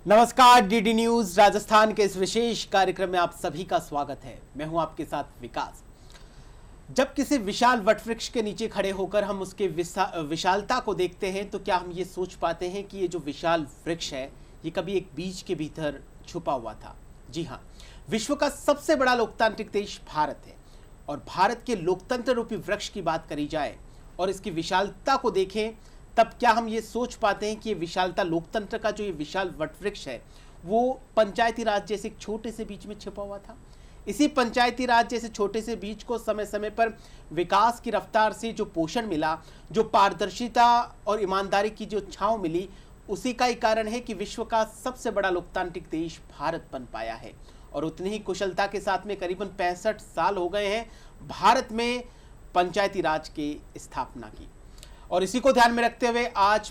नमस्कार, DD news Rajasthan के इस विशेष कार्यक्रम में आप सभी का स्वागत है। मैं हूं आपके साथ विकास। जब किसी विशाल वटवृक्ष के नीचे खड़े होकर हम उसके विशालता को देखते हैं तो क्या हम ये सोच पाते हैं कि ये जो विशाल वृक्ष है ये कभी एक बीज के भीतर छुपा हुआ था। जी हाँ, विश्व का सबसे बड़ा लोकतांत्रिक देश भारत है और भारत के लोकतंत्र रूपी वृक्ष की बात करी जाए और इसकी विशालता को देखें तब क्या हम ये सोच पाते हैं कि ये विशालता लोकतंत्र का जो ये विशाल वटवृक्ष है वो पंचायती राज जैसे एक छोटे से बीज में छिपा हुआ था। इसी पंचायती राज जैसे छोटे से बीज को समय समय पर विकास की रफ्तार से जो पोषण मिला, जो पारदर्शिता और ईमानदारी की जो छांव मिली, उसी का ही कारण है कि विश्व का सबसे बड़ा लोकतांत्रिक देश भारत बन पाया है। और उतनी ही कुशलता के साथ में करीबन 65 साल हो गए हैं भारत में पंचायती राज की स्थापना की। और इसी को ध्यान में रखते हुए आज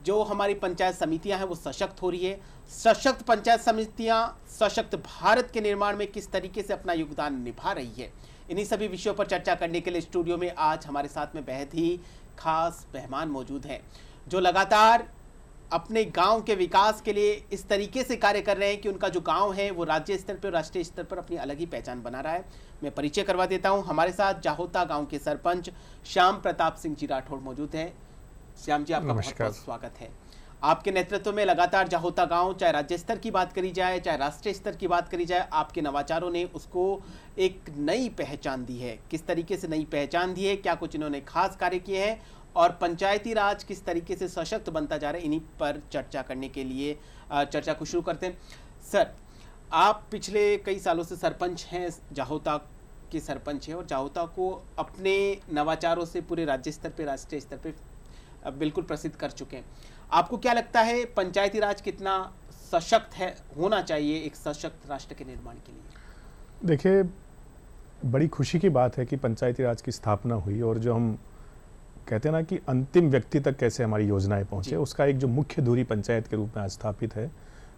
जो हमारी पंचायत समितियां हैं वो सशक्त हो रही है। सशक्त पंचायत समितियां सशक्त भारत के निर्माण में किस तरीके से अपना योगदान निभा रही है, इन्हीं सभी विषयों पर चर्चा करने के लिए स्टूडियो में आज हमारे साथ में बेहद ही खास मेहमान मौजूद हैं जो लगातार अपने गांव के विकास के लिए इस तरीके से कार्य कर रहे हैं कि उनका जो गांव है वो राज्य स्तर पर, राष्ट्रीय स्तर पर अपनी अलग ही पहचान बना रहा है। मैं परिचय करवा देता हूं। हमारे साथ जाहोता गांव के सरपंच श्याम प्रताप सिंह जी राठौड़ मौजूद हैं। श्याम जी, आपका बहुत बहुत स्वागत है। आपके नेतृत्व में लगातार जाहोता गांव, चाहे राज्य स्तर की बात करी जाए चाहे राष्ट्रीय स्तर की बात करी जाए, आपके नवाचारों ने उसको एक नई पहचान दी है। किस तरीके से नई पहचान दी है, क्या कुछ इन्होंने खास कार्य किए हैं और पंचायती राज किस तरीके से सशक्त बनता जा रहा है, इन्हीं पर चर्चा करने के लिए चर्चा को शुरू करते हैं। सर, आप पिछले कई सालों से सरपंच हैं, जाहोता के सरपंच हैं और जाहोता को अपने नवाचारों से पूरे राज्य स्तर पे, राष्ट्रीय स्तर पे बिल्कुल प्रसिद्ध कर चुके हैं। आपको क्या लगता है पंचायती राज कितना सशक्त है, होना चाहिए एक सशक्त राष्ट्र के निर्माण के लिए? देखिए, बड़ी खुशी की बात है कि पंचायती राज की स्थापना हुई और जो हम कहते हैं ना कि अंतिम व्यक्ति तक कैसे हमारी योजनाएं पहुंचे, उसका एक जो मुख्य धुरी पंचायत के रूप में आज स्थापित है,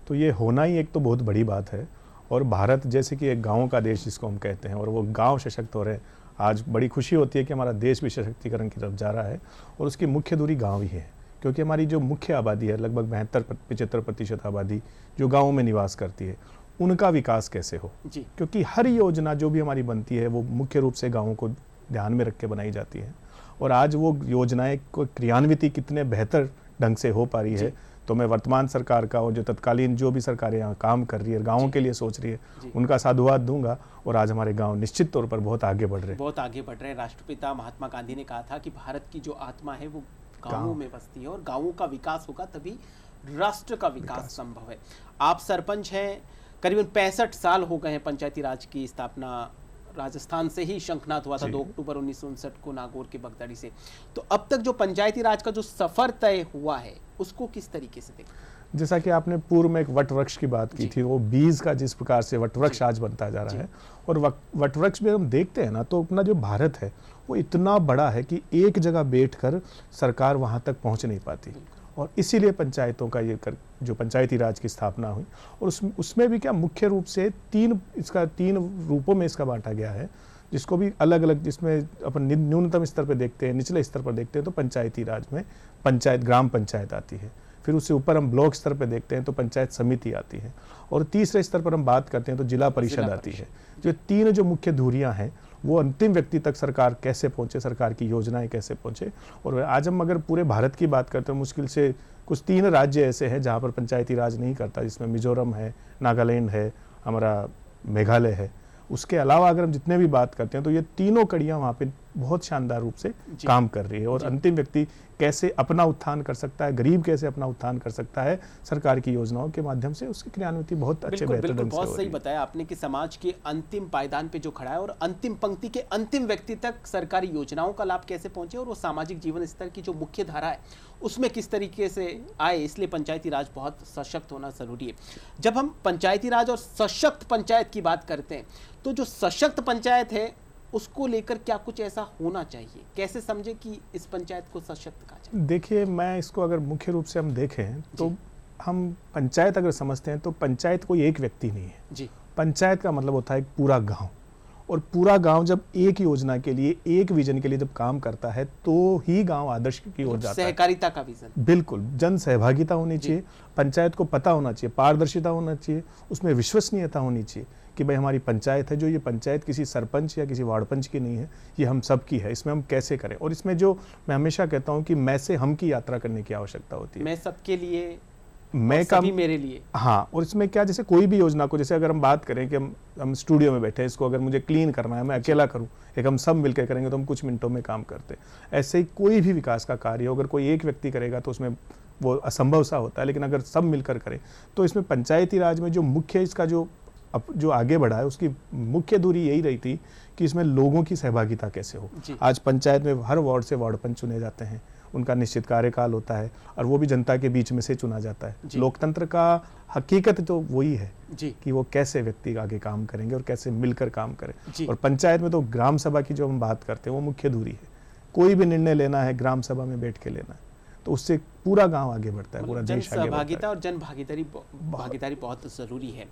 तो ये होना ही एक तो बहुत बड़ी बात है। और भारत जैसे कि एक गाँव का देश जिसको हम कहते हैं और वो गाँव सशक्त हो रहे हैं, आज बड़ी खुशी होती है कि हमारा देश भी सशक्तिकरण की तरफ जा रहा है और उसकी मुख्य धुरी गाँव ही है। क्योंकि हमारी जो मुख्य आबादी है, लगभग 75% आबादी जो गाँवों में निवास करती है, उनका विकास कैसे हो जी। क्योंकि हर योजना जो भी हमारी बनती है वो मुख्य रूप से गाँवों को ध्यान में रख के बनाई जाती है। और आज वो योजनाएं को क्रियान्विति कितने बेहतर ढंग से हो पा रही है, तो मैं वर्तमान सरकार का और जो तत्कालीन जो भी सरकार यहाँ काम कर रही है, गाँवों के लिए सोच रही है, उनका साधुवाद दूंगा। और आज हमारे गाँव निश्चित तौर पर बहुत आगे बढ़ रहे हैं, बहुत आगे बढ़ रहे हैं। राष्ट्रपिता महात्मा गांधी ने कहा था कि भारत की जो आत्मा है वो गाँवों में बसती है और गाँवों का विकास होगा तभी राष्ट्र का विकास संभव है। आप सरपंच हैं, करीबन 65 साल हो गए हैं पंचायती राज की स्थापना राजस्थान से ही शंखनाद हुआ था 2 अक्टूबर 1959 को नागौर के बगदाड़ी से। तो अब तक जो पंचायती राज का जो सफर तय हुआ है उसको किस तरीके से देखते? जैसा कि आपने पूर्व में एक वटवृक्ष की बात की थी, वो बीज का जिस प्रकार से वटवृक्ष आज बनता जा रहा है और वटवृक्ष में हम देखते हैं ना, तो अपना जो भारत है वो इतना बड़ा है कि एक जगह बैठकर सरकार वहां तक पहुंच नहीं पाती। और इसीलिए पंचायतों का ये जो पंचायती राज की स्थापना हुई और उसमें भी क्या मुख्य रूप से 3 रूपों में इसका बांटा गया है, जिसको भी अलग अलग, जिसमें अपन न्यूनतम स्तर पर देखते हैं, निचले स्तर पर देखते हैं तो पंचायती राज में पंचायत, ग्राम पंचायत आती है। फिर उससे ऊपर हम ब्लॉक स्तर पर देखते हैं तो पंचायत समिति आती है और तीसरे स्तर पर हम बात करते हैं तो जिला परिषद आती है। जो 3 जो मुख्य धुरियाँ हैं वो अंतिम व्यक्ति तक सरकार कैसे पहुंचे, सरकार की योजनाएं कैसे पहुंचे। और आज हम अगर पूरे भारत की बात करते हैं, मुश्किल से कुछ 3 राज्य ऐसे हैं जहां पर पंचायती राज नहीं करता, जिसमें मिजोरम है, नागालैंड है, हमारा मेघालय है। उसके अलावा अगर हम जितने भी बात करते हैं तो ये तीनों कड़ियां वहाँ पे बहुत शानदार रूप से काम कर रही है। और अंतिम व्यक्ति कैसे अपना उत्थान कर सकता है, गरीब कैसे अपना उत्थान कर सकता है सरकार की योजनाओं के माध्यम से, उसकी क्रियान्विति बहुत अच्छे बेहतर ढंग से हो रही है। बहुत सही बताया आपने कि समाज के अंतिम पायदान पे जो खड़ा है और अंतिम पंक्ति के अंतिम व्यक्ति तक सरकारी योजनाओं का लाभ कैसे पहुंचे और वो सामाजिक जीवन स्तर की जो मुख्य धारा है उसमें किस तरीके से आए, इसलिए पंचायती राज बहुत सशक्त होना जरूरी है। जब हम पंचायती राज और सशक्त पंचायत की बात करते हैं तो जो सशक्त पंचायत है उसको लेकर क्या कुछ ऐसा होना चाहिए, कैसे समझे कि इस पंचायत को सशक्त कहा जाए? देखिए, मैं इसको अगर मुख्य रूप से हम देखें तो हम पंचायत अगर समझते हैं तो पंचायत कोई एक व्यक्ति नहीं है जी। पंचायत का मतलब होता है एक पूरा गांव और पूरा गांव जब एक योजना के लिए, एक विजन के लिए जब काम करता है तो ही गांव आदर्श की ओर जाता है। सहकारिता का विजन, बिल्कुल, जन सहभागिता होनी चाहिए, पंचायत को पता होना चाहिए, पारदर्शिता होना चाहिए, उसमें विश्वसनीयता होनी चाहिए कि भाई हमारी पंचायत है, जो ये पंचायत किसी सरपंच या किसी वार्ड पंच की नहीं है, ये हम सब की है, इसमें हम कैसे करें। और इसमें जो मैं हमेशा कहता हूँ कि मैं से हम की यात्रा करने की आवश्यकता होती है। मैं सबके लिए, मैं का भी मेरे लिए। हाँ, और इसमें क्या, जैसे कोई भी योजना को, जैसे अगर हम बात करें कि हम स्टूडियो में बैठे हैं, इसको अगर मुझे क्लीन करना है, मैं अकेला करूं, एक हम सब मिलकर करेंगे तो हम कुछ मिनटों में काम करते। ऐसे ही कोई भी विकास का कार्य हो, अगर कोई एक व्यक्ति करेगा तो उसमें वो असंभव सा होता है, लेकिन अगर सब मिलकर करें तो इसमें पंचायती राज में जो मुख्य इसका जो आगे बढ़ा है, उसकी मुख्य दूरी यही रही थी कि इसमें लोगों की सहभागिता कैसे हो। आज पंचायत में हर वार्ड से वार्ड पंच चुने जाते हैं, उनका निश्चित कार्यकाल होता है और वो भी जनता के बीच में से चुना जाता है। लोकतंत्र का हकीकत तो वही है कि वो कैसे व्यक्ति आगे काम करेंगे और कैसे मिलकर काम करें। और पंचायत में तो ग्राम सभा की जो हम बात करते हैं वो मुख्य दूरी है। कोई भी निर्णय लेना है ग्राम सभा में बैठ के लेना है, तो उससे पूरा गांव आगे बढ़ता है, पूरा देश आगे बढ़ता है। सहभागिता और जन भागीदारी बहुत जरूरी है।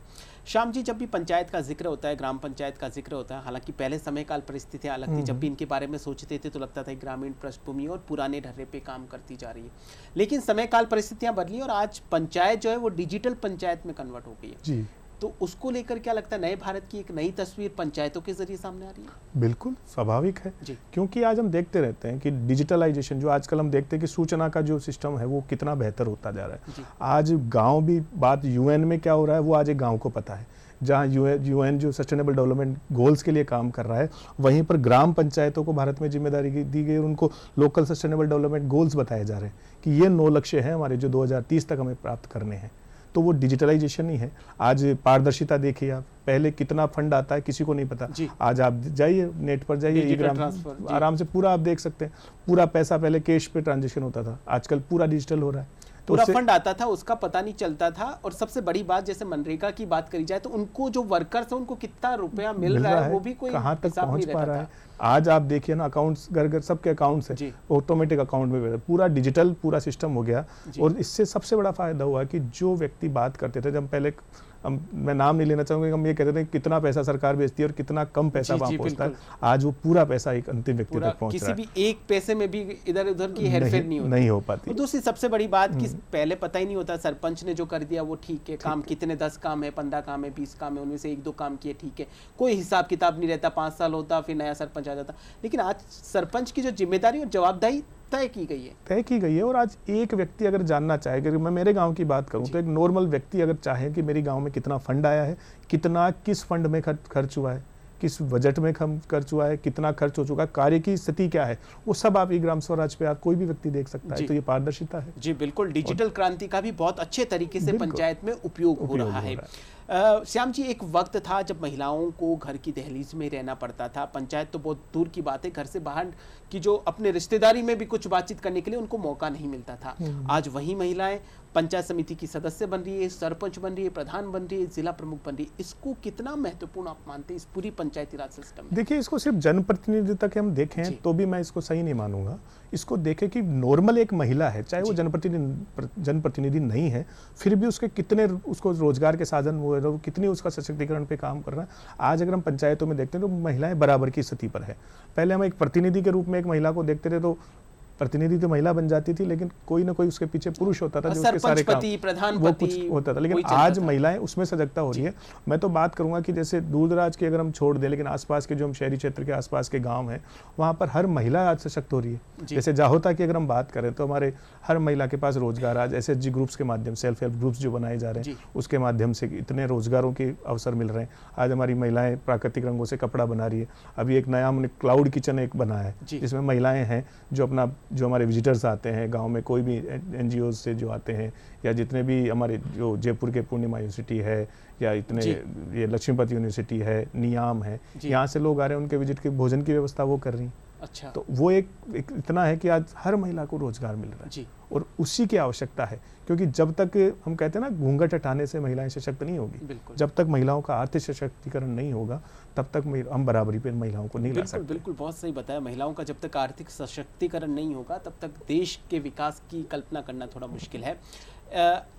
श्याम जी, जब भी पंचायत का जिक्र होता है, ग्राम पंचायत का जिक्र होता है, हालांकि पहले समय काल परिस्थितियां अलग थी, जब भी इनके बारे में सोचते थे तो लगता था ग्रामीण पृष्ठभूमि और पुराने ढर्रे पे काम करती जा रही है। लेकिन समय काल परिस्थितियां बदली और आज पंचायत जो है वो डिजिटल पंचायत में कन्वर्ट हो गई है जी। तो उसको लेकर क्या लगता है, नए भारत की एक नई तस्वीर पंचायतों के जरिए सामने आ रही है? बिल्कुल स्वाभाविक है, क्योंकि आज हम देखते रहते हैं कि डिजिटलाइजेशन, जो आजकल हम देखते हैं कि सूचना का जो सिस्टम है वो कितना बेहतर होता जा रहा है। आज गांव भी, बात यूएन में क्या हो रहा है वो आज एक गांव को पता है। जहाँ यूएन जो सस्टेनेबल डेवलपमेंट गोल्स के लिए काम कर रहा है, वहीं पर ग्राम पंचायतों को भारत में जिम्मेदारी दी गई और उनको लोकल सस्टेनेबल डेवलपमेंट गोल्स बताए जा रहे हैं कि ये 9 लक्ष्य हैं हमारे जो 2030 तक हमें प्राप्त करने हैं। तो वो डिजिटलाइजेशन ही है। आज पारदर्शिता देखिए आप, पहले कितना फंड आता है किसी को नहीं पता। आज आप जाइए नेट पर जाइए, आराम से पूरा आप देख सकते हैं। पूरा पैसा पहले कैश पे ट्रांजेक्शन होता था, आजकल पूरा डिजिटल हो रहा है। पूरा फंड आता था, उसका पता नहीं चलता था। और सबसे बड़ी बात, जैसे मनरेगा की बात करी जाए तो उनको जो वर्कर्स हैं उनको कितना रुपया मिल रहा है वो भी कोई कहां तक पहुंच पा रहा है। आज आप देखिए ना, अकाउंट्स घर सबके अकाउंट्स है, ऑटोमेटिक अकाउंट में पूरा डिजिटल पूरा सिस्टम हो गया। और इससे सबसे बड़ा फायदा हुआ कि जो व्यक्ति बात करते थे, जब पहले मैं नाम नहीं लेना चाहूंगा, हम ये कहते थे कितना पैसा सरकार भेजती है और कितना कम पैसा वहां पहुंचता है। आज वो पूरा पैसा एक अंतिम व्यक्ति तक पहुंच रहा है। किसी भी एक पैसे में भी इधर उधर की हेरफेर नहीं हो पाती। दूसरी सबसे बड़ी बात कि पहले पता ही नहीं होता, सरपंच ने जो कर दिया वो ठीक है, काम कितने 10 काम है, 15 काम है, 20 काम है, उनमें से 1-2 काम किए ठीक है, कोई हिसाब किताब नहीं रहता। 5 साल होता फिर नया सरपंच आ जाता। लेकिन आज सरपंच की जो जिम्मेदारी और जवाबदेही तय की गई है। और आज एक व्यक्ति अगर जानना चाहे, अगर मैं मेरे गांव की बात करूं तो एक नॉर्मल व्यक्ति अगर चाहे कि मेरे गांव में कितना फंड आया है, कितना किस फंड में खर्च हुआ है, किस बजट में खर्च हुआ है, कितना खर्च हो चुका है, कार्य की स्थिति क्या है, वो सब आप ई ग्राम स्वराज पे आप कोई भी व्यक्ति देख सकता है। तो ये पारदर्शिता है। जी बिल्कुल, डिजिटल क्रांति का भी बहुत अच्छे तरीके से पंचायत में उपयोग हो रहा है। श्याम जी, एक वक्त था जब महिलाओं को घर की दहलीज में रहना पड़ता था। पंचायत तो बहुत दूर की बात है, घर से बाहर की जो अपने रिश्तेदारी में भी कुछ बातचीत करने के लिए उनको मौका नहीं मिलता था। आज वही महिलाएं पंचायत समिति की सदस्य बन रही है, सरपंच बन रही है, प्रधान बन रही है, जिला प्रमुख बन रही है। इसको कितना महत्वपूर्ण आप मानते हैं इस पूरी पंचायती राज सिस्टम में? देखिए, इसको सिर्फ जनप्रतिनिधित्व के हम देखें तो भी मैं इसको सही नहीं मानूंगा। इसको देखें कि नॉर्मल एक महिला है, चाहे वो जनप्रतिनिधि नहीं है, फिर भी उसके कितने उसको रोजगार के साधन हुए, कितनी उसका सशक्तिकरण पे काम कर रहा है। आज अगर हम पंचायतों में देखते हैं तो महिलाएं बराबर की स्थिति पर है। पहले हम एक प्रतिनिधि के रूप में एक महिला को देखते थे तो प्रतिनिधि तो महिला बन जाती थी, लेकिन कोई ना कोई उसके पीछे पुरुष होता था जो उसके सारे काम वो कुछ होता था। लेकिन आज महिलाएं उसमें सजगता हो रही है। मैं तो बात करूंगा कि जैसे दूर दराज की अगर हम छोड़ दें, लेकिन आसपास के जो हम शहरी क्षेत्र के आसपास के गांव हैं, वहां पर हर महिला आज सशक्त हो रही है। जैसे जाहोता की अगर हम बात करें तो हमारे हर महिला के पास रोजगार आज SHG ग्रुप्स के माध्यम, सेल्फ हेल्प ग्रुप्स जो बनाए जा रहे हैं उसके माध्यम से इतने रोजगारों के अवसर मिल रहे हैं। आज हमारी महिलाएं प्राकृतिक रंगों से कपड़ा बना रही है। अभी एक नया हमने क्लाउड किचन एक बनाया है, जिसमें महिलाएं हैं जो अपना, जो हमारे विजिटर्स आते हैं गांव में, कोई भी NGOs से जो आते हैं, या जितने भी हमारे जो जयपुर के पूर्णिमा यूनिवर्सिटी है, या इतने ये लक्ष्मीपति यूनिवर्सिटी है, नियाम है, यहाँ से लोग आ रहे हैं, उनके विजिट के भोजन की व्यवस्था वो कर रही हैं। अच्छा, तो वो एक इतना है कि आज हर महिला को रोजगार मिल रहा है और उसी की आवश्यकता है। क्योंकि जब तक हम कहते हैं ना, घूंघट हटाने से महिलाएं सशक्त नहीं होगी। जब तक महिलाओं का आर्थिक सशक्तिकरण नहीं होगा तब तक हम बराबरी पे महिलाओं को नहीं ला सकते। बिल्कुल, बहुत सही बताया। महिलाओं का जब तक आर्थिक सशक्तिकरण नहीं होगा तब तक देश के विकास की कल्पना करना थोड़ा मुश्किल है।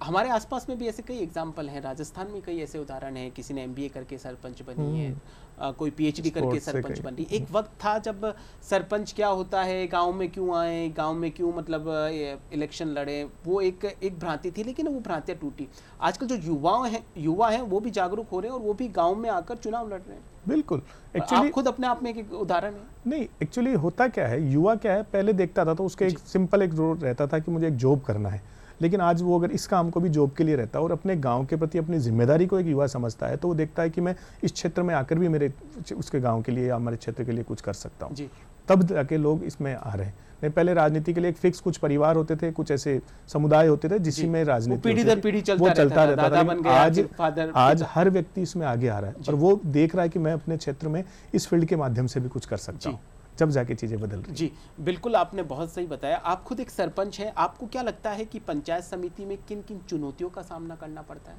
हमारे आसपास में भी ऐसे कई एग्जाम्पल हैं, राजस्थान में कई ऐसे उदाहरण हैं, किसी ने MBA करके सरपंच बनी है, कोई PhD करके स्पोर्ट्स से सरपंच कई। बन रही। एक वक्त था जब सरपंच क्या होता है, गांव में क्यों आए, गांव में क्यों मतलब इलेक्शन लड़े, वो एक भ्रांति थी, लेकिन वो भ्रांतियां टूटी। आजकल जो युवा हैं वो भी जागरूक हो रहे हैं और वो भी गाँव में आकर चुनाव लड़ रहे हैं। बिल्कुल। आप एक्चुअली खुद अपने आप में एक उदाहरण है। नहीं, एक्चुअली होता क्या है, युवा क्या है, पहले देखता था तो उसका एक सिंपल एक रोल रहता था कि मुझे एक जॉब करना है, लेकिन आज वो अगर इस काम को भी जॉब के लिए रहता है और अपने गांव के प्रति अपनी जिम्मेदारी को एक युवा समझता है, तो वो देखता है कि मैं इस क्षेत्र में आकर भी मेरे उसके गांव के लिए या हमारे क्षेत्र के लिए कुछ कर सकता हूँ। जी। तब जाके लोग इसमें आ रहे हैं। नहीं, पहले राजनीति के लिए एक फिक्स कुछ परिवार होते थे, कुछ ऐसे समुदाय होते थे जिसमें राजनीति पीढ़ी होती दर थी, पीढ़ी वो चलता रहता दादा था। बन लेकिन गया, आज फादर, आज हर व्यक्ति इसमें आगे आ रहा है और वो देख रहा है कि मैं अपने क्षेत्र में इस फील्ड के माध्यम से भी कुछ कर सकता हूँ, जब जाके चीजें बदल रही। जी बिल्कुल, आपने बहुत सही बताया। आप खुद एक सरपंच हैं, आपको क्या लगता है कि पंचायत समिति में किन किन चुनौतियों का सामना करना पड़ता है?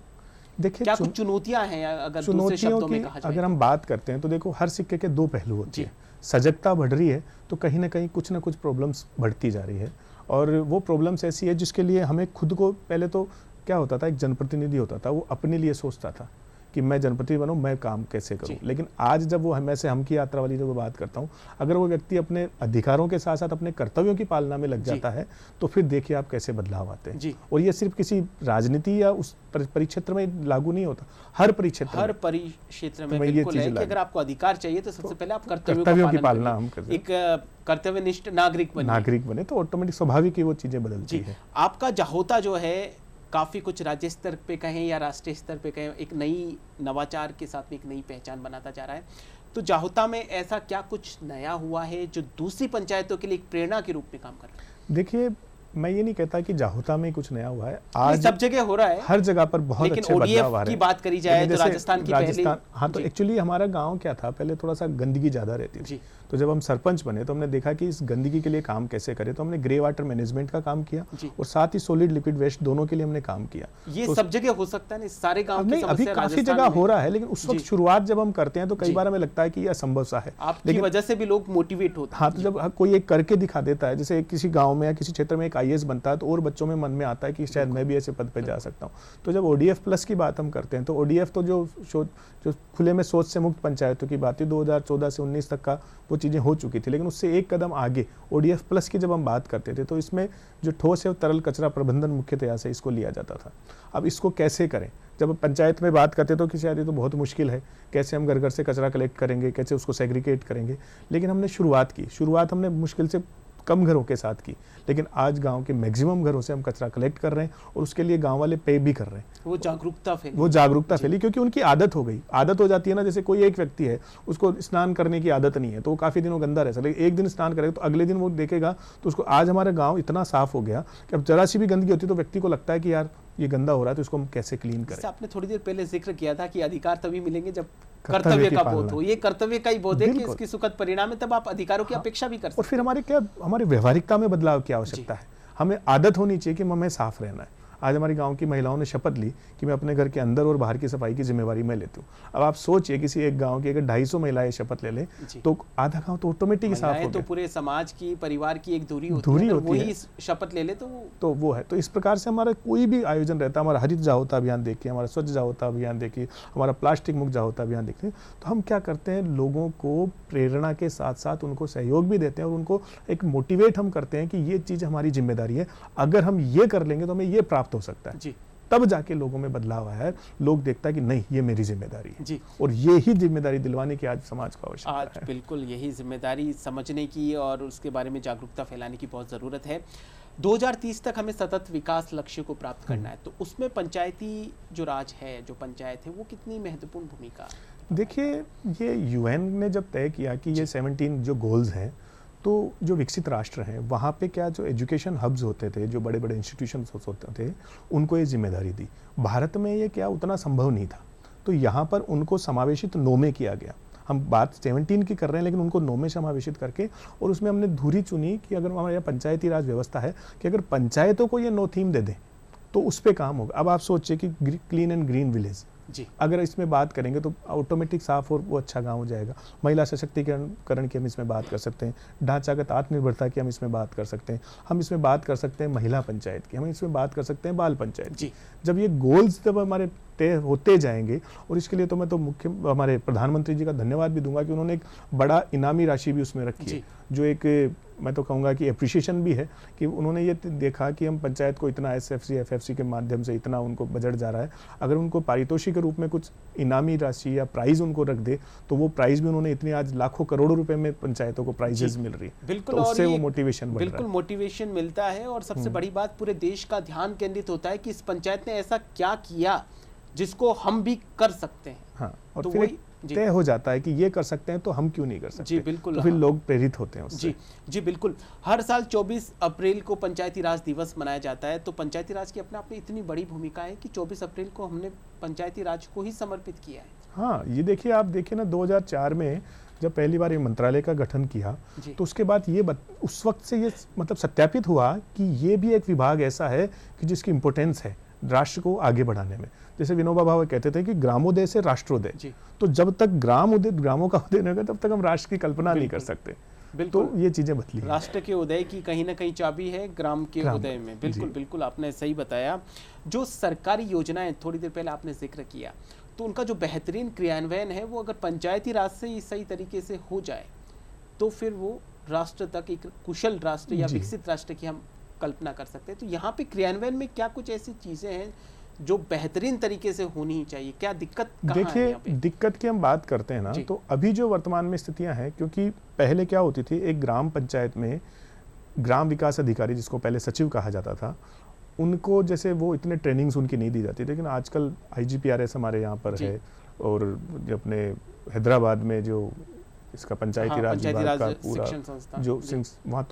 देखिए, क्या कुछ चुनौतियां हैं अगर दूसरे चुनौतियों शब्दों की में कहा जाए? अगर हम बात करते हैं तो देखो, हर सिक्के के दो पहलू होते हैं। सजगता बढ़ रही है तो कहीं ना कहीं कुछ ना कुछ प्रॉब्लम्स बढ़ती जा रही है, और वो प्रॉब्लम्स ऐसी है जिसके लिए हमें खुद को, पहले तो क्या होता था, एक जनप्रतिनिधि होता था, वो अपने लिए सोचता था कि मैं जनप्रतिनिधि बनूं, मैं काम कैसे करूं। लेकिन आज जब वो हम हम की यात्रा वाली जब बात करता हूं, अगर वो व्यक्ति अपने अधिकारों के साथ साथ अपने कर्तव्यों की पालना में लग जाता है, तो फिर देखिए आप कैसे बदलाव आते हैं। और ये सिर्फ किसी राजनीति या उस परिक्षेत्र में लागू नहीं होता, हर परिक्षेत्र में बिल्कुल है कि अगर आपको अधिकार चाहिए तो सबसे पहले आप कर्तव्यों की पालना हम करें, एक कर्तव्यनिष्ठ नागरिक बने, तो ऑटोमेटिक स्वाभाविक ही वो चीजें बदलती है। आपका जाहोता जो है काफ़ी कुछ राज्य स्तर पे कहें या राष्ट्रीय स्तर पे कहें, एक नई नवाचार के साथ में एक नई पहचान बनाता जा रहा है। तो जाहोता में ऐसा क्या कुछ नया हुआ है जो दूसरी पंचायतों के लिए एक प्रेरणा के रूप में काम कर रहा है? देखिए, मैं ये नहीं कहता कि जाहोता में कुछ नया हुआ है, आज सब जगह हो रहा है, हर जगह पर बहुत अच्छे बदलाव आ रहे हैं। की बात करी जाए तो राजस्थान की पहली, हाँ, तो एक्चुअली हमारा गांव क्या था, पहले थोड़ा सा गंदगी ज्यादा रहती थी। तो जब हम सरपंच बने तो हमने देखा कि इस गंदगी के लिए काम कैसे करें, तो हमने ग्रे वाटर मैनेजमेंट का काम किया और साथ ही सॉलिड लिक्विड वेस्ट दोनों के लिए हमने काम किया। ये तो सब जगह हो सकता है, सारे गांव नहीं, अभी काफी जगह हो रहा है, लेकिन उस वक्त शुरुआत जब हम करते हैं तो कई बार हमें लगता है कि यह असंभव सा है, आपकी वजह से भी लोग मोटिवेट होते हैं। हाँ, तो जब कोई एक करके दिखा देता है, जैसे किसी गांव में या किसी क्षेत्र में एक IAS बनता है, तो और बच्चों में मन में आता है कि शायद मैं भी ऐसे पद पे जा सकता हूँ। तो जब ODF प्लस की बात हम करते हैं, तो ODF तो जो खुले में शौच से मुक्त पंचायतों की बात थी, 2014 से 19 तक का वो चीज़ें हो चुकी थी, लेकिन उससे एक कदम आगे ODF प्लस की जब हम बात करते थे, तो इसमें जो ठोस एवं तरल कचरा प्रबंधन मुख्यतया से इसको लिया जाता था। अब इसको कैसे करें, जब पंचायत में बात करते तो कि शायद ये तो बहुत मुश्किल है, कैसे हम घर घर से कचरा कलेक्ट करेंगे, कैसे उसको सेग्रीगेट करेंगे। लेकिन हमने शुरुआत हमने मुश्किल से कम घरों के साथ की, लेकिन आज गांव के मैक्सिमम घरों से हम कचरा कलेक्ट कर रहे हैं और उसके लिए गांव वाले पे भी कर रहे हैं। वो जागरूकता फैली क्योंकि उनकी आदत हो गई, आदत हो जाती है ना। जैसे कोई एक व्यक्ति है, उसको स्नान करने की आदत नहीं है, तो वो काफी दिनों गंदा रह सकता है, लेकिन एक दिन स्नान करेगा तो अगले दिन वो देखेगा तो उसको, आज हमारा गाँव इतना साफ हो गया कि अब जरा सी भी गंदगी होती है तो व्यक्ति को लगता है कि यार ये गंदा हो रहा है, तो इसको हम कैसे क्लीन करें। आपने थोड़ी देर पहले जिक्र किया था कि अधिकार तभी मिलेंगे जब कर्तव्य का बोध हो। ये कर्तव्य का ही बोध है कि इसकी सुखद परिणाम है, तब आप अधिकारों की अपेक्षा भी कर सकते हैं। और फिर हमारे व्यवहारिकता में बदलाव की आवश्यकता है। हमें आदत होनी चाहिए कि हमें साफ रहना है। आज हमारी गांव की महिलाओं ने शपथ ली कि मैं अपने घर के अंदर और बाहर की सफाई की जिम्मेवारी मैं लेती हूँ। अब आप सोचिए, किसी एक गांव की अगर 250 महिलाएं शपथ ले लें तो आधा गांव तो ऑटोमेटिक साफ हो गया। तो पूरे समाज की, परिवार की एक दूरी होती है, वही शपथ ले ले तो वो है। तो इस प्रकार से हमारा कोई भी आयोजन रहता है, हमारा हरित जागरूकता अभियान देखिए, हमारा स्वच्छ जागरूकता अभियान देखिए, हमारा प्लास्टिक मुक्त जागरूकता अभियान देखिए, तो हम क्या करते हैं, लोगों को प्रेरणा के साथ साथ उनको सहयोग भी देते हैं और उनको एक मोटिवेट हम करते हैं कि ये चीज हमारी जिम्मेदारी है, अगर हम ये कर लेंगे तो हमें ये प्राप्त हो सकता है। तब जाके लोगों में बदलाव आया है, लोग देखता है कि नहीं, ये मेरी जिम्मेदारी है जी। और ये ही जिम्मेदारी दिलवाने की आज समाज को आवश्यकता है। आज बिल्कुल यही जिम्मेदारी समझने की और उसके बारे में जागरूकता फैलाने की बहुत ज़रूरत है। 2030 तक हमें सतत विकास लक्ष्य को प्राप्त करना है, तो उसमें पंचायती जो राज है, जो पंचायत है, वो कितनी महत्वपूर्ण भूमिका? देखिए, ये UN ने जब तय किया कि ये 17 जो गोल्स हैं, तो जो विकसित राष्ट्र हैं वहाँ पे क्या जो एजुकेशन हब्स होते थे, जो बड़े बड़े इंस्टीट्यूशंस होते थे, उनको ये जिम्मेदारी दी। भारत में ये क्या उतना संभव नहीं था, तो यहाँ पर उनको समावेशित 9 में किया गया। हम बात 17 की कर रहे हैं, लेकिन उनको 9 में समावेशित करके, और उसमें हमने धुरी चुनी कि अगर हमारे यहाँ पंचायती राज व्यवस्था है कि अगर पंचायतों को ये 9 थीम दे दें तो उस पर काम होगा। अब आप सोचिए कि क्लीन एंड ग्रीन विलेज, जी। अगर इसमें बात करेंगे तो ऑटोमेटिक साफ और वो अच्छा गाँव हो जाएगा। महिला सशक्तिकरण की हम इसमें बात कर सकते हैं, ढांचागत आत्मनिर्भरता की हम इसमें बात कर सकते हैं, हम इसमें बात कर सकते हैं महिला पंचायत की, हम इसमें बात कर सकते हैं बाल पंचायत की। जब ये गोल्स जब हमारे तय होते जाएंगे, और इसके लिए तो मैं तो हमारे प्रधानमंत्री जी का धन्यवाद भी दूंगा कि उन्होंने एक बड़ा इनामी राशि भी उसमें रखी है, जो एक मैं तो कहूँगा कि एप्रिशिएशन भी है कि उन्होंने ये देखा कि हम पंचायत को इतना SFC FFC के माध्यम से इतना उनको बजट जा रहा है, अगर उनको पारितोषिक के रूप में कुछ इनामी राशि या प्राइज उनको रख दे तो वो प्राइज भी उन्होंने इतनी आज लाखों करोड़ों रुपए में पंचायतों को प्राइजेस मिल रही है। बिल्कुल, तो उससे और वो मोटिवेशन बढ़ रहा है। बिल्कुल मोटिवेशन मिलता है, और सबसे बड़ी बात पूरे देश का ध्यान केंद्रित होता है कि इस पंचायत ने ऐसा क्या किया जिसको हम भी कर सकते हैं। हाँ, और तो फिर तय हो जाता है कि ये कर सकते हैं तो हम क्यों नहीं कर सकते। जी बिल्कुल, तो फिर लोग प्रेरित होते हैं उससे। जी बिल्कुल। हर साल 24 अप्रैल को पंचायती राज दिवस मनाया जाता है, तो पंचायती राज की अपने आप में इतनी बड़ी भूमिका है कि 24 अप्रैल को हमने पंचायती राज को ही समर्पित किया है। हाँ, ये देखिए, आप देखिए ना, 2004 में जब पहली बार ये मंत्रालय का गठन किया तो उसके बाद ये उस वक्त से ये मतलब सत्यापित हुआ कि ये भी एक विभाग ऐसा है कि जिसकी इम्पोर्टेंस है राष्ट्र को आगे बढ़ाने में। जैसे विनोबा भावे कहते थे कि ग्रामोदय से राष्ट्रोदय, तो जब तक ग्रामों का उदय नहीं होगा तब तक हम राष्ट्र की कल्पना नहीं कर सकते। तो ये चीजें बदली। राष्ट्र के उदय की कहीं ना कहीं चाबी है ग्राम के उदय में। बिल्कुल आपने सही बताया। जो सरकारी योजनाएं थोड़ी देर पहले आपने जिक्र किया, तो उनका जो बेहतरीन क्रियान्वयन है वो अगर पंचायती राज से ही सही तरीके से हो जाए तो फिर वो राष्ट्र तक एक कुशल राष्ट्र या विकसित राष्ट्र की हम कल्पना कर सकते हैं। तो यहाँ पे क्रियान्वयन में क्या कुछ ऐसी चीजें हैं जो बेहतरीन तरीके से होनी ही चाहिए? क्या दिक्कत कहाँ है? देखिए, दिक्कत की हम बात करते हैं ना, तो अभी जो वर्तमान में स्थितियां हैं, क्योंकि पहले क्या होती थी, एक ग्राम पंचायत में ग्राम विकास अधिकारी, जिसको पहले सचिव कहा जाता था, उनको जैसे वो इतने ट्रेनिंग्स उनकी नहीं दी जाती। लेकिन आजकल IGPRS हमारे यहाँ पर है, और अपने हैदराबाद में जो इसका पंचायती राज विभाग का पूरा जो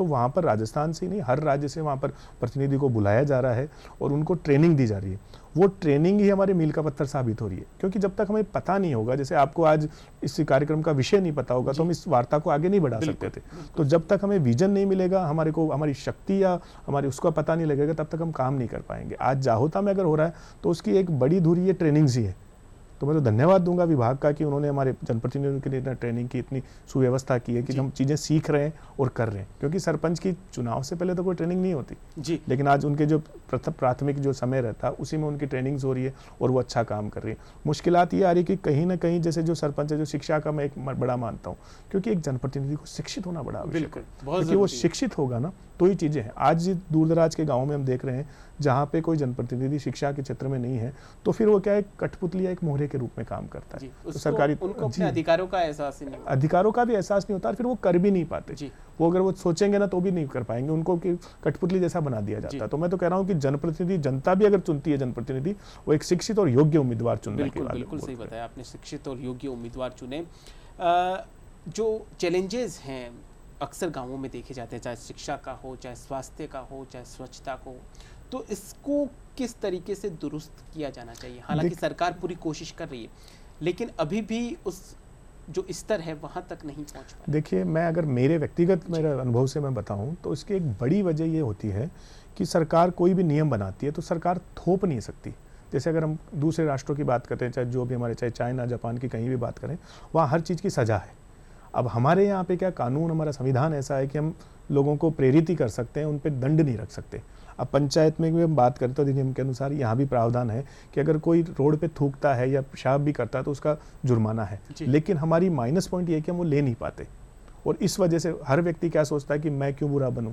वहाँ पर राजस्थान से ही नहीं, हर राज्य से वहाँ पर प्रतिनिधि को बुलाया जा रहा है और उनको ट्रेनिंग दी जा रही है। वो ट्रेनिंग ही हमारे मील का पत्थर साबित हो रही है, क्योंकि जब तक हमें पता नहीं होगा, जैसे आपको आज इस कार्यक्रम का विषय नहीं पता होगा तो हम इस वार्ता को आगे नहीं बढ़ा सकते थे। तो जब तक हमें विजन नहीं मिलेगा, हमारी शक्ति या हमारी उसका पता नहीं लगेगा, तब तक हम काम नहीं कर पाएंगे। आज जाहोता में अगर हो रहा है तो उसकी एक बड़ी धुरी ये ट्रेनिंग्स ही है। तो मैं तो धन्यवाद दूंगा विभाग का कि उन्होंने हमारे जनप्रतिनिधियों के लिए इतना ट्रेनिंग की, इतनी सुव्यवस्था की है कि हम चीज़ें सीख रहे हैं और कर रहे हैं। क्योंकि सरपंच की चुनाव से पहले तो कोई ट्रेनिंग नहीं होती जी, लेकिन आज उनके जो प्राथमिक जो समय रहता है उसी में उनकी ट्रेनिंग्स हो रही है और वो अच्छा काम कर रही है। मुश्किलात ये आ रही है कि कहीं ना कहीं जैसे जो सरपंच है, जो शिक्षा का मैं एक बड़ा मानता हूँ, क्योंकि एक जनप्रतिनिधि को शिक्षित होना बड़ा आवश्यक है, क्योंकि वो शिक्षित होगा ना तो ही चीज़ें हैं। आज दूर दराज के गाँव में हम देख रहे हैं जहाँ पे कोई जनप्रतिनिधि शिक्षा के क्षेत्र में नहीं है, तो फिर वो क्या है, कठपुतली या एक मोहरे के रूप में काम करता है। तो सरकारी उनको अपने अधिकारों का एहसास नहीं होता, अधिकारों का भी एहसास नहीं होता, और फिर वो कर भी नहीं पाते। वो अगर वो सोचेंगे ना तो भी नहीं कर पाएंगे, उनको कठपुतली जैसा बना दिया जाता है। तो मैं तो कह रहा हूँ कि जनप्रतिनिधि, जनता भी अगर चुनती है जनप्रतिनिधि, वो एक शिक्षित और योग्य उम्मीदवार चुनने के बाद। बिल्कुल सही बताया आपने, शिक्षित और योग्य उम्मीदवार चुने। जो चैलेंजेस हैं अक्सर गाँवों में देखे जाते हैं, चाहे शिक्षा का हो, चाहे स्वास्थ्य का हो, चाहे स्वच्छता को, तो इसको किस तरीके से दुरुस्त किया जाना चाहिए? हालांकि सरकार पूरी कोशिश कर रही है, लेकिन अभी भी उस जो स्तर है वहां तक नहीं पहुंच पाए। देखिए, मैं अगर मेरे अनुभव से मैं बताऊं तो इसकी एक बड़ी वजह ये होती है कि सरकार कोई भी नियम बनाती है तो सरकार थोप नहीं सकती। जैसे अगर हम दूसरे राष्ट्रों की बात करते हैं, चाहे जो भी हमारे, चाहे चाइना, जापान की कहीं भी बात करें, वहाँ हर चीज़ की सज़ा है। अब हमारे यहाँ पे क्या कानून, हमारा संविधान ऐसा है कि हम लोगों को प्रेरित ही कर सकते हैं, उन पर दंड नहीं रख सकते। अब पंचायत में भी हम बात करते हैं अधिनियम के अनुसार यहाँ भी प्रावधान है कि अगर कोई रोड पे थूकता है या पेशाब भी करता है तो उसका जुर्माना है, लेकिन हमारी माइनस पॉइंट ये है कि हम वो ले नहीं पाते, और इस वजह से हर व्यक्ति क्या सोचता है कि मैं क्यों बुरा बनूं।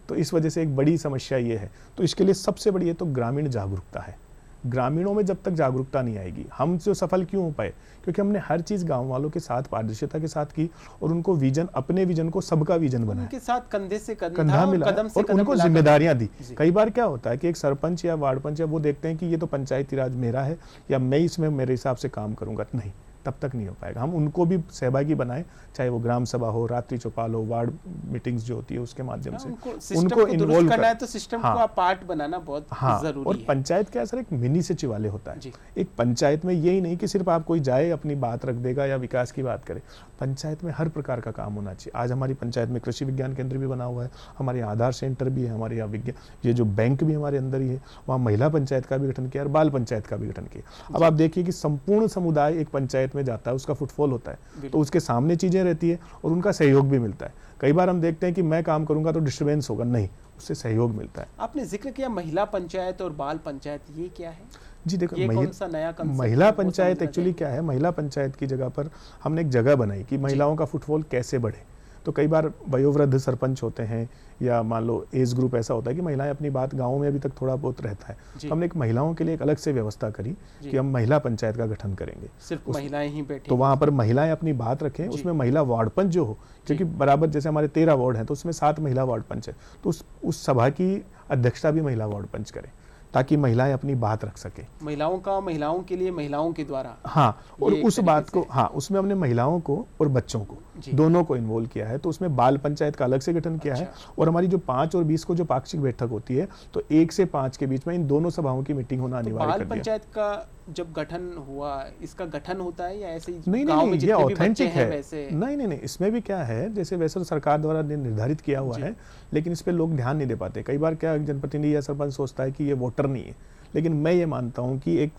तो इस वजह से एक बड़ी समस्या ये है। तो इसके लिए सबसे बड़ी ये तो ग्रामीण जागरूकता है। ग्रामीणों में जब तक जागरूकता नहीं आएगी, हम जो सफल क्यों हो पाए, क्योंकि हमने हर चीज़ गांव वालों के साथ पारदर्शिता के साथ की और उनको विजन, अपने विजन को सबका विजन बनाया, उनके साथ कंधे से कंधा मिला और उनको जिम्मेदारियां दी। कई बार क्या होता है कि एक सरपंच या वार्ड पंच या वो देखते हैं कि ये तो पंचायती राज मेरा है या मैं इसमें मेरे हिसाब से काम करूंगा। नहीं, तब तक नहीं हो पाएगा। हम उनको भी सहभागी बनाएं, चाहे वो ग्राम सभा हो, रात्रि चौपाल हो, वार्ड मीटिंग्स जो होती है उसके माध्यम से उनको इन्वॉल्व करना है, तो सिस्टम को पार्ट बनाना बहुत जरूरी और है। पंचायत क्या सर एक मिनी सचिवालय होता है। जी। एक पंचायत में यही नहीं कि सिर्फ आप कोई जाए अपनी बात रख देगा या विकास की बात करे, पंचायत में हर प्रकार का काम होना चाहिए। आज हमारी पंचायत में कृषि विज्ञान केंद्र भी बना हुआ है, हमारे यहाँ आधार सेंटर भी है, हमारे यहाँ विज्ञान ये जो बैंक भी हमारे अंदर ही है, वहाँ महिला पंचायत का भी गठन किया और बाल पंचायत का भी गठन किया। अब आप देखिए कि संपूर्ण समुदाय एक पंचायत में जाता है, उसका फुटफॉल होता है, तो उसके सामने चीजें रहती है और उनका सहयोग भी मिलता है। कई बार हम देखते हैं कि मैं काम करूंगा तो डिस्टर्बेंस होगा, नहीं, उससे सहयोग मिलता है। आपने जिक्र किया महिला पंचायत और बाल पंचायत, ये क्या है? जी देखो, कौन सा नया कंसेप्ट? महिला पंचायत एक्चुअली क्या है, महिला पंचायत की जगह पर हमने एक जगह बनाई कि महिलाओं का फुटफॉल कैसे बढ़े। तो कई बार वयोवृद्ध सरपंच होते हैं या मान लो एज ग्रुप ऐसा होता है कि महिलाएं अपनी बात गाँव में अभी तक थोड़ा बहुत रहता है, तो हमने एक महिलाओं के लिए एक अलग से व्यवस्था करी कि हम महिला पंचायत का गठन करेंगे, सिर्फ महिलाएं ही बैठे, तो वहाँ पर महिलाएं अपनी बात रखें। उसमें महिला वार्ड पंच जो हो, क्योंकि बराबर जैसे हमारे 13 वार्ड हैं तो उसमें 7 महिला वार्ड पंच है, तो उस सभा की अध्यक्षता भी महिला वार्ड पंच करें ताकि महिलाएं अपनी बात रख सके। महिलाओं के लिए, महिलाओं के द्वारा। हाँ, और उस बात को, हाँ, उसमें हमने महिलाओं को और बच्चों को दोनों को इन्वॉल्व किया है। तो उसमें बाल पंचायत का अलग से गठन किया है, और हमारी जो 5 और 20 को जो पाक्षिक बैठक होती है, तो 1 से 5 के बीच में इन दोनों सभाओं की मीटिंग होना अनिवार्य कर दिया। बाल पंचायत का जब गठन हुआ, इसका गठन होता है या ऐसे ही नहीं, ये ऑथेंटिक है। नहीं, इसमें भी क्या है, जैसे वैसे तो सरकार द्वारा निर्धारित किया हुआ है, लेकिन इस पे लोग ध्यान नहीं दे पाते। कई बार क्या जनप्रतिनिधि या सरपंच सोचता है कि ये वोटर नहीं है, लेकिन मैं ये मानता हूँ कि एक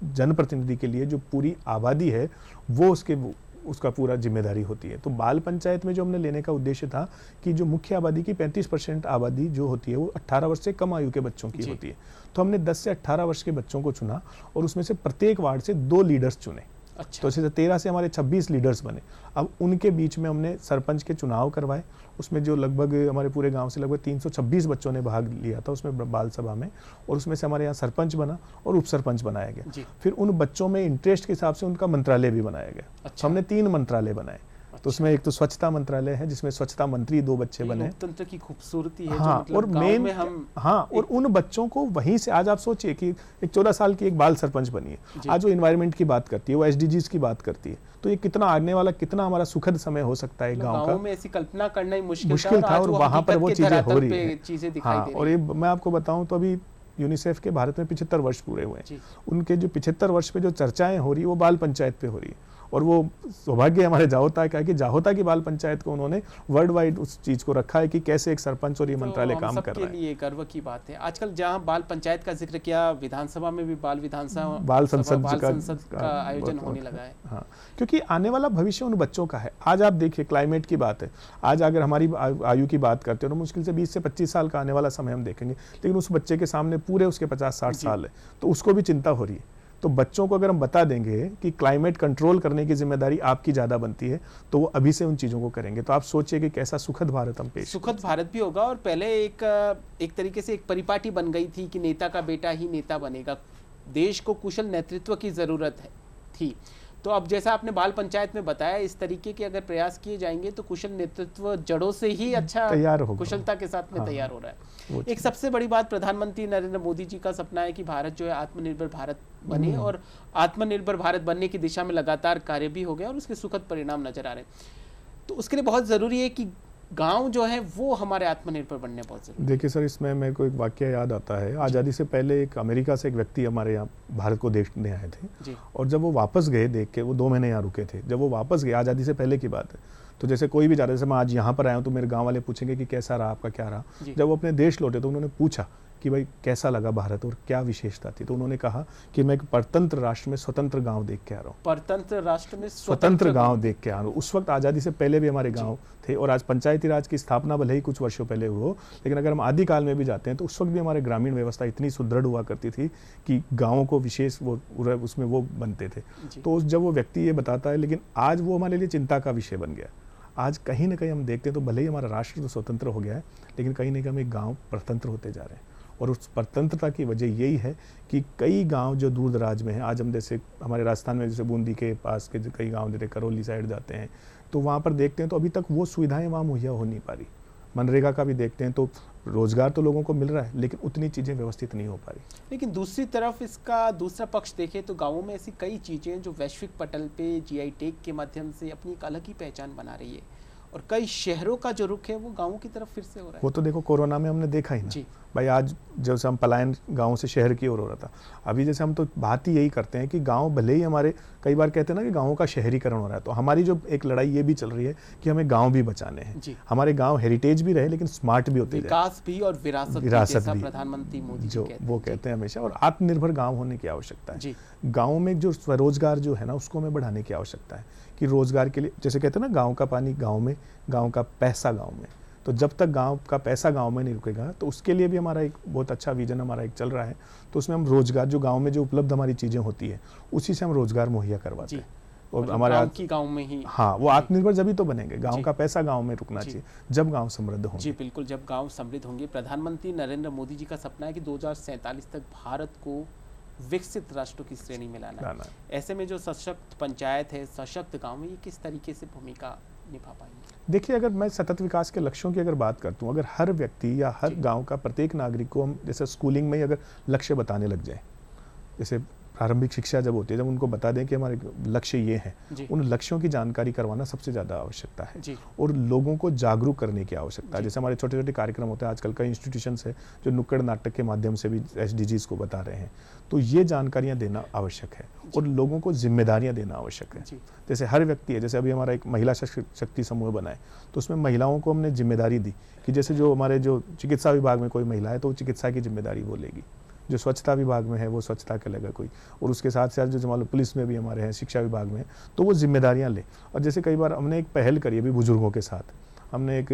जनप्रतिनिधि के लिए जो पूरी आबादी है वो उसका पूरा जिम्मेदारी होती है। तो बाल पंचायत में जो हमने लेने का उद्देश्य था कि जो मुख्य आबादी की 35% आबादी जो होती है वो 18 वर्ष से कम आयु के बच्चों की होती है। तो हमने 10 से 18 वर्ष के बच्चों को चुना और उसमें से प्रत्येक वार्ड से 2 लीडर्स चुने। तो इसे 13 से हमारे 26 लीडर्स बने। अब उनके बीच में हमने सरपंच के चुनाव करवाए, उसमें जो लगभग हमारे पूरे गांव से लगभग 326 बच्चों ने भाग लिया था उसमें बाल सभा में, और उसमें से हमारे यहाँ सरपंच बना और उप सरपंच बनाया गया। फिर उन बच्चों में इंटरेस्ट के हिसाब से उनका मंत्रालय भी बनाया गया। तो हमने 3 मंत्रालय बनाए। तो उसमें एक तो स्वच्छता मंत्रालय है जिसमें स्वच्छता मंत्री 2 बच्चे बने। लोकतंत्र की खूबसूरती है। हाँ, जो और मेन हम और उन बच्चों को वहीं से, आज आप सोचिए कि एक 14 साल की एक बाल सरपंच बनी है, आज वो एनवायरनमेंट की बात करती है, वो एसडीजीज की बात करती है। तो ये कितना आने वाला, कितना हमारा सुखद समय हो सकता है गांव का। में ऐसी कल्पना करना ही मुश्किल था, और वहां पर वो चीजें हो रही है, चीजें दिखाई दे रही है। और ये मैं आपको बताऊं तो अभी यूनिसेफ के भारत में 75 वर्ष पूरे हुए हैं। उनके जो 75 वर्ष पे जो चर्चाएं हो रही है वो बाल पंचायत पे हो रही है। और वो सौभाग्य हमारे जाहोता का है कि जाहोता की बाल पंचायत को उन्होंने वर्ल्ड वाइड उस चीज को रखा है कि कैसे एक सरपंच और ये मंत्रालय काम कर रहा है। सबके लिए गर्व की बात है। आजकल जहां बाल पंचायत का जिक्र किया, विधानसभा में भी बाल संसद का आयोजन होने लगा है। हाँ, क्योंकि आने वाला भविष्य उन बच्चों का है। आज आप देखिए क्लाइमेट की बात है, आज अगर हमारी आयु की बात करते हैं तो मुश्किल से 20 से 25 साल का आने वाला समय हम देखेंगे, लेकिन उस बच्चे के सामने पूरे उसके 50-60 साल है, तो उसको भी चिंता हो रही है। तो बच्चों को अगर हम बता देंगे कि क्लाइमेट कंट्रोल करने की जिम्मेदारी आपकी ज्यादा बनती है, तो वो अभी से उन चीजों को करेंगे। तो आप सोचिए कि कैसा सुखद भारत हम पेश, सुखद भारत भी होगा। और पहले एक तरीके से एक परिपाटी बन गई थी कि नेता का बेटा ही नेता बनेगा। देश को कुशल नेतृत्व की जरूरत थी। तो अब जैसा आपने बाल पंचायत में बताया, इस तरीके के अगर प्रयास किए जाएंगे तो कुशल नेतृत्व जड़ों से ही अच्छा तैयार होगा, कुशलता के साथ में तैयार हो रहा है। एक सबसे बड़ी बात, प्रधानमंत्री नरेंद्र मोदी जी का सपना है कि भारत जो है आत्मनिर्भर भारत बने, और आत्मनिर्भर भारत बनने की दिशा में लगातार कार्य भी हो गया और उसके सुखद परिणाम नजर आ रहे हैं। तो उसके लिए बहुत जरूरी है कि गांव जो है वो हमारे आत्मनिर्भर बनने बहुत जरूरी है। देखिए सर, इसमें मेरे को एक वाक्य याद आता है। आज़ादी से पहले एक अमेरिका से एक व्यक्ति हमारे यहाँ भारत को देखने आए थे, और जब वो वापस गए देख के, वो 2 महीने यहाँ रुके थे, जब वो वापस गए, आज़ादी से पहले की बात है, तो जैसे कोई भी जाता है, जैसे मैं आज यहाँ पर आया हूँ तो मेरे गाँव वाले पूछेंगे कि कैसा रहा आपका, क्या रहा। जब वो अपने देश लौटे तो उन्होंने पूछा कि भाई कैसा लगा भारत और क्या विशेषता थी, तो उन्होंने कहा कि मैं एक परतंत्र राष्ट्र में स्वतंत्र गांव देख के आ रहा हूँ। परतंत्र राष्ट्र में स्वतंत्र गांव देख के आ रहा हूँ। उस वक्त आज़ादी से पहले भी हमारे गांव थे, और आज पंचायती राज की स्थापना भले ही कुछ वर्षों पहले हो, लेकिन अगर हम आदिकाल में भी जाते हैं तो उस वक्त भी हमारे ग्रामीण व्यवस्था इतनी सुदृढ़ हुआ करती थी कि गाँवों को विशेष वो उसमें वो बनते थे। तो जब वो व्यक्ति ये बताता है, लेकिन आज वो हमारे लिए चिंता का विषय बन गया। आज कहीं ना कहीं हम देखते हैं तो भले ही हमारा राष्ट्र तो स्वतंत्र हो गया है, लेकिन कहीं ना कहीं हम एक गाँव परतंत्र होते जा रहे हैं। और उस परतंत्रता की वजह यही है कि कई गांव जो दूर दराज में हैं, आज हम जैसे हमारे राजस्थान में जैसे बूंदी के पास के कई गांव जैसे करौली साइड जाते हैं, तो वहाँ पर देखते हैं तो अभी तक वो सुविधाएं वहाँ मुहैया हो नहीं पा रही। मनरेगा का भी देखते हैं तो रोजगार तो लोगों को मिल रहा है, लेकिन उतनी चीज़ें व्यवस्थित नहीं हो पा रही। लेकिन दूसरी तरफ इसका दूसरा पक्ष देखें तो गाँवों में ऐसी कई चीज़ें जो वैश्विक पटल पे जीआई टैग के माध्यम से अपनी एक अलग ही पहचान बना रही है, और कई शहरों का जो रुख है वो गाँवों की तरफ फिर से हो रहा है। वो तो देखो कोरोना में हमने देखा ही ना जी। भाई, आज जैसे हम पलायन गांव से शहर की ओर हो रहा था, अभी जैसे हम तो बात ही यही करते हैं कि गांव भले ही हमारे, कई बार कहते हैं ना कि गांवों का शहरीकरण हो रहा है, तो हमारी जो एक लड़ाई ये भी चल रही है कि हमें गांव भी बचाने हैं। जी। हमारे गांव हेरिटेज भी रहे लेकिन स्मार्ट भी होते जाए, विकास भी और विरासत जैसा प्रधानमंत्री मोदी जो कहते वो हैं। कहते हैं हमेशा, और आत्मनिर्भर गांव होने की आवश्यकता है। जी। गांव में जो स्वरोजगार जो है ना उसको हमें बढ़ाने की आवश्यकता है कि रोजगार के लिए, जैसे कहते हैं ना गांव का पानी गांव में, गांव का पैसा गांव में, तो जब तक गांव का पैसा गांव में नहीं रुकेगा तो उसके लिए भी हमारा एक बहुत अच्छा विजन हमारा एक चल रहा है। तो उसमें हम रोजगार, जो गांव में जो उपलब्ध हमारी चीजें होती है उसी से हम रोजगार मुहैया करवाते हैं। और मतलब हमारे गांव में ही, हाँ, वो आत्मनिर्भर जब ही तो बनेंगे। गांव का पैसा गांव में रुकना जी। चाहिए जब गांव समृद्ध होंगे। जी बिल्कुल, जब गांव समृद्ध होंगे। प्रधानमंत्री नरेंद्र मोदी जी का सपना है कि 2047 तक भारत को विकसित राष्ट्रों की श्रेणी में लाना है। ऐसे में जो सशक्त पंचायत है, सशक्त गांव, ये किस तरीके से भूमिका निभा पाएंगे? देखिए, अगर मैं सतत विकास के लक्ष्यों की अगर बात करता हूँ, अगर हर व्यक्ति या हर गांव का प्रत्येक नागरिक को हम जैसे स्कूलिंग में ही अगर लक्ष्य बताने लग जाए, जैसे प्रारंभिक शिक्षा जब होती है, जब उनको बता दें कि हमारे लक्ष्य ये हैं, उन लक्ष्यों की जानकारी करवाना सबसे ज़्यादा आवश्यकता है। जी। और लोगों को जागरूक करने की आवश्यकता है। जैसे हमारे छोटे छोटे कार्यक्रम होते हैं, आजकल कई इंस्टीट्यूशंस है जो नुक्कड़ नाटक के माध्यम से भी SDGs को बता रहे हैं, तो ये जानकारियाँ देना आवश्यक है और लोगों को जिम्मेदारियाँ देना आवश्यक है। जैसे हर व्यक्ति है, जैसे अभी हमारा एक महिला शक्ति समूह बना है, तो उसमें महिलाओं को हमने जिम्मेदारी दी कि जैसे जो हमारे जो चिकित्सा विभाग में कोई महिला है तो वो चिकित्सा की जिम्मेदारी वो लेगी, जो स्वच्छता विभाग में है वो स्वच्छता का लेगा कोई, और उसके साथ साथ जो मान लो पुलिस में भी हमारे हैं, शिक्षा विभाग में, तो वो जिम्मेदारियां ले। और जैसे कई बार हमने एक पहल करी अभी बुजुर्गों के साथ, हमने एक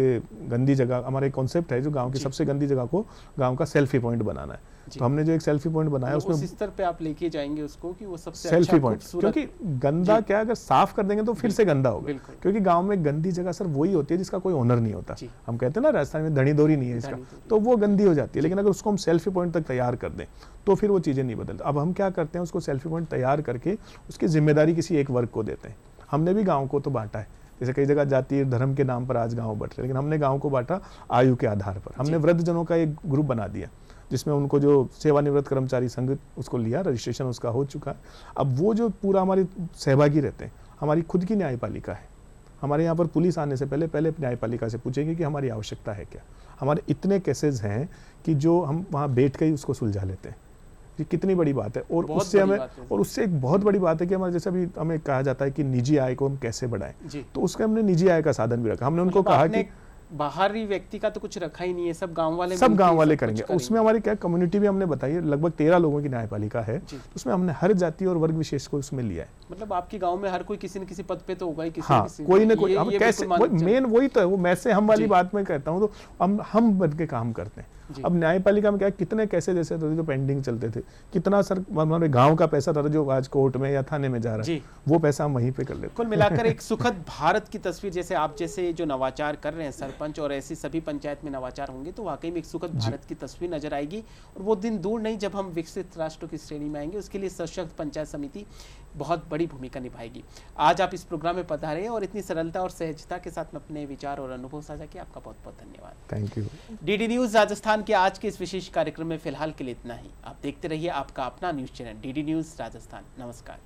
गंदी जगह, हमारा एक कॉन्सेप्ट है जो गांव की सबसे गंदी जगह को गांव का सेल्फी पॉइंट बनाना है। तो हमने जो एक सेल्फी पॉइंट बनाया उसमें उस स्तर पे आप लेके जाएंगे उसको कि वो सबसे सेल्फी अच्छा, पॉइंट, क्योंकि गंदा क्या अगर साफ कर देंगे तो फिर से गंदा होगा, क्योंकि गांव में गंदी जगह सर वही होती है जिसका कोई ओनर नहीं होता। हम कहते हैं ना राजस्थान में धनी दोरी नहीं है इसका, तो वो गंदी हो जाती है। लेकिन अगर उसको हम सेल्फी पॉइंट तक तैयार कर दें तो फिर वो चीज़ें नहीं बदलती। अब हम क्या करते हैं, उसको सेल्फी पॉइंट तैयार करके उसकी जिम्मेदारी किसी एक वर्ग को देते हैं। हमने भी गाँव को तो बांटा है, जैसे कई जगह जाति धर्म के नाम पर आज गांव बढ़ रहे, लेकिन हमने गांव को बांटा आयु के आधार पर। हमने वृद्धजनों का एक ग्रुप बना दिया जिसमें उनको जो सेवानिवृत्त कर्मचारी संघ उसको लिया, रजिस्ट्रेशन उसका हो चुका है। अब वो जो पूरा हमारे सहभागी रहते हैं, हमारी खुद की न्यायपालिका है। हमारे यहाँ पर पुलिस आने से पहले न्यायपालिका से पूछेंगे कि हमारी आवश्यकता है क्या। हमारे इतने केसेस हैं कि जो हम वहाँ बैठ के ही उसको सुलझा लेते हैं। ये कितनी बड़ी बात है। और उससे हमें, और उससे एक बहुत बड़ी बात है कि हमारे जैसे अभी हमें कहा जाता है कि निजी आय को हम कैसे बढ़ाएं, तो उसके हमने निजी आय का साधन भी रखा। हमने उनको कहा कि बाहरी व्यक्ति का तो कुछ रखा ही नहीं है, सब गांव वाले करेंगे। उसमें हमारी क्या कम्युनिटी भी हमने बताई है, लगभग 13 लोगों की न्यायपालिका है, उसमें हमने हर जाति और वर्ग विशेष को उसमें लिया है। मतलब आपके गांव में हर कोई किसी न किसी पद पे तो होगा ही, किसी हाँ, कोई न कोई। हम कैसे, मेन वही तो है, वो मैं से हम वाली बात में कहता हूँ, तो हम बन के काम करते हैं। अब न्यायपालिका में क्या कितने कैसे जैसे जो पेंडिंग चलते थे, कितना सर हमारे गांव का पैसा था जो आज कोर्ट में या थाने में जा रहा है, वो पैसा हम वहीं पे कर लेते। कुल मिलाकर एक सुखद भारत की तस्वीर, जैसे आप जैसे जो नवाचार कर रहे हैं सरपंच, और ऐसी सभी पंचायत में नवाचार होंगे तो वाकई में एक सुखद भारत की तस्वीर नजर आएगी। और वो दिन दूर नहीं जब हम विकसित राष्ट्रों की श्रेणी में आएंगे, उसके लिए सशक्त पंचायत समिति बहुत बड़ी भूमिका निभाएगी। आज आप इस प्रोग्राम में पधारे और इतनी सरलता और सहजता के साथ में अपने विचार और अनुभव साझा किए, आपका बहुत बहुत धन्यवाद। Thank you. DD news Rajasthan के आज के इस विशेष कार्यक्रम में फिलहाल के लिए इतना ही। आप देखते रहिए आपका अपना news channel DD news Rajasthan. नमस्कार।